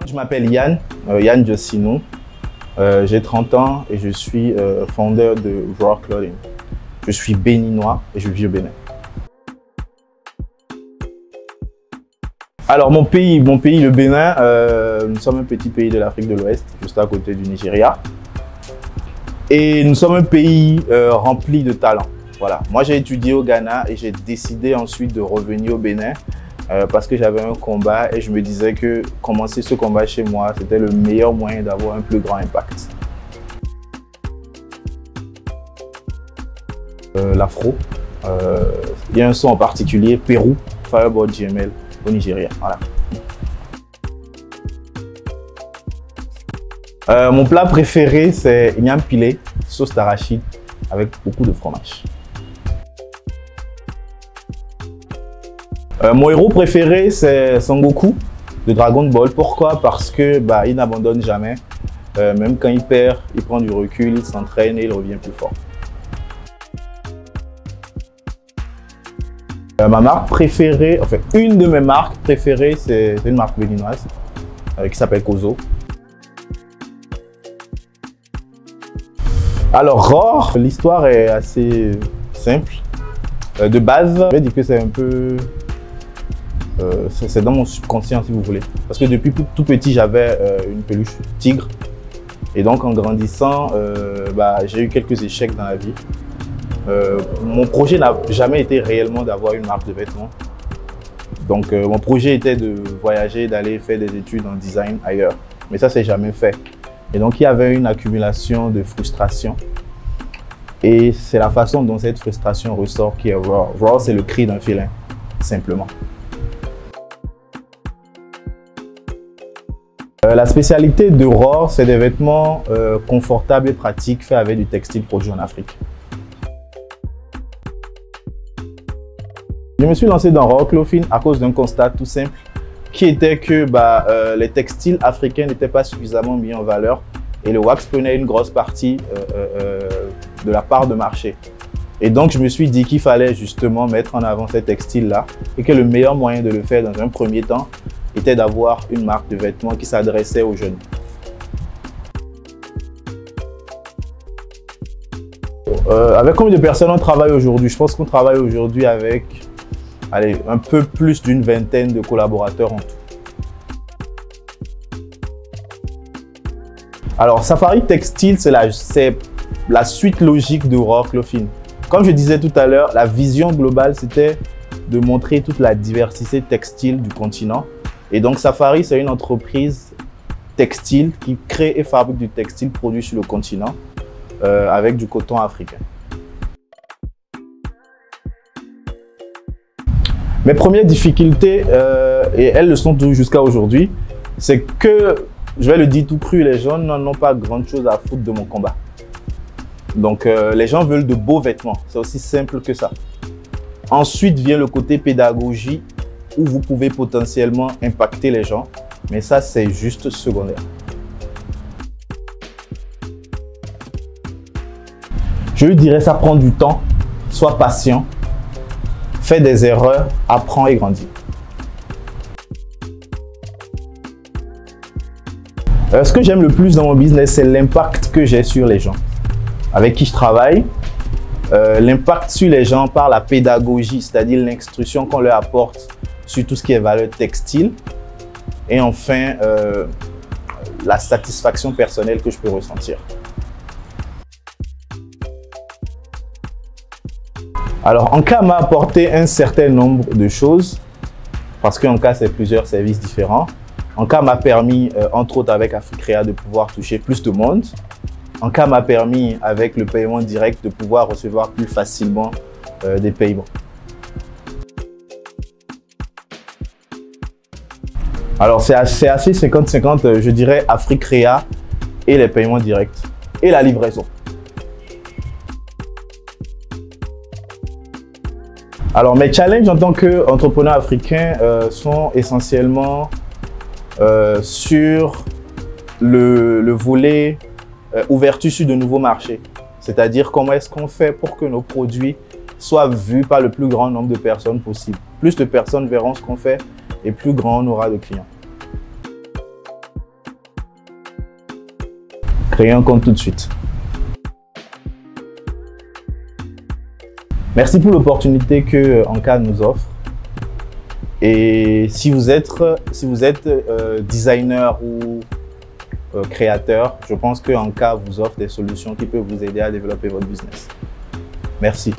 Je m'appelle Yann, Yann Jossino. J'ai 30 ans et je suis fondeur de Raw Clothing. Je suis béninois et je vis au Bénin. Alors mon pays, le Bénin, nous sommes un petit pays de l'Afrique de l'Ouest, juste à côté du Nigeria. Et nous sommes un pays rempli de talents. Voilà. Moi j'ai étudié au Ghana et j'ai décidé ensuite de revenir au Bénin parce que j'avais un combat et je me disais que commencer ce combat chez moi, c'était le meilleur moyen d'avoir un plus grand impact. L'afro, il y a un son en particulier, Pérou, Fireboard GML au Nigeria. Voilà. Mon plat préféré, c'est igname pilé, sauce d'arachide avec beaucoup de fromage. Mon héros préféré, c'est Son Goku de Dragon Ball. Pourquoi? Parce que il n'abandonne jamais. Même quand il perd, il prend du recul, il s'entraîne et il revient plus fort. Ma marque préférée, enfin une de mes marques préférées, c'est une marque béninoise qui s'appelle Kozo. Alors Roar, l'histoire est assez simple. De base, je vais dire que c'est un peu... c'est dans mon subconscient si vous voulez. Parce que depuis tout petit, j'avais une peluche tigre. Et donc en grandissant, j'ai eu quelques échecs dans la vie. Mon projet n'a jamais été réellement d'avoir une marque de vêtements. Donc mon projet était de voyager, d'aller faire des études en design ailleurs. Mais ça, c'est jamais fait. Et donc il y avait une accumulation de frustration. Et c'est la façon dont cette frustration ressort qui est Raw. Raw, c'est le cri d'un félin, simplement. La spécialité de Raw, c'est des vêtements confortables et pratiques faits avec du textile produit en Afrique. Je me suis lancé dans Raw Clothing à cause d'un constat tout simple qui était que les textiles africains n'étaient pas suffisamment mis en valeur et le wax prenait une grosse partie de la part de marché. Et donc je me suis dit qu'il fallait justement mettre en avant ces textiles-là et que le meilleur moyen de le faire dans un premier temps était d'avoir une marque de vêtements qui s'adressait aux jeunes. Avec combien de personnes on travaille aujourd'hui? Je pense qu'on travaille aujourd'hui avec un peu plus d'une vingtaine de collaborateurs en tout. Alors, Safari Textile, c'est la suite logique de Raw Clothing. Comme je disais tout à l'heure, la vision globale, c'était de montrer toute la diversité textile du continent. Et donc, Safari, c'est une entreprise textile qui crée et fabrique du textile produit sur le continent avec du coton africain. Mes premières difficultés, et elles le sont jusqu'à aujourd'hui, c'est que, je vais le dire tout cru, les gens n'en ont pas grand chose à foutre de mon combat. Donc, les gens veulent de beaux vêtements. C'est aussi simple que ça. Ensuite vient le côté pédagogie où vous pouvez potentiellement impacter les gens. Mais ça, c'est juste secondaire. Je lui dirais, ça prend du temps. Sois patient. Fais des erreurs. Apprends et grandis. Ce que j'aime le plus dans mon business, c'est l'impact que j'ai sur les gens avec qui je travaille. L'impact sur les gens par la pédagogie, c'est-à-dire l'instruction qu'on leur apporte sur tout ce qui est valeur textile. Et enfin, la satisfaction personnelle que je peux ressentir. Alors, Anka m'a apporté un certain nombre de choses, parce qu'Anka, c'est plusieurs services différents. Anka m'a permis, entre autres avec Africrea, de pouvoir toucher plus de monde. Anka m'a permis, avec le paiement direct, de pouvoir recevoir plus facilement des paiements. Alors, c'est assez 50-50, je dirais, Africrea et les paiements directs et la livraison. Alors, mes challenges en tant qu'entrepreneur africain sont essentiellement sur le volet ouverture sur de nouveaux marchés. C'est-à-dire comment est-ce qu'on fait pour que nos produits soient vus par le plus grand nombre de personnes possible. Plus de personnes verront ce qu'on fait et plus grand on aura de clients. créez un compte tout de suite. Merci pour l'opportunité que Anka nous offre. Et si vous êtes designer ou créateur, je pense que Anka vous offre des solutions qui peuvent vous aider à développer votre business. Merci.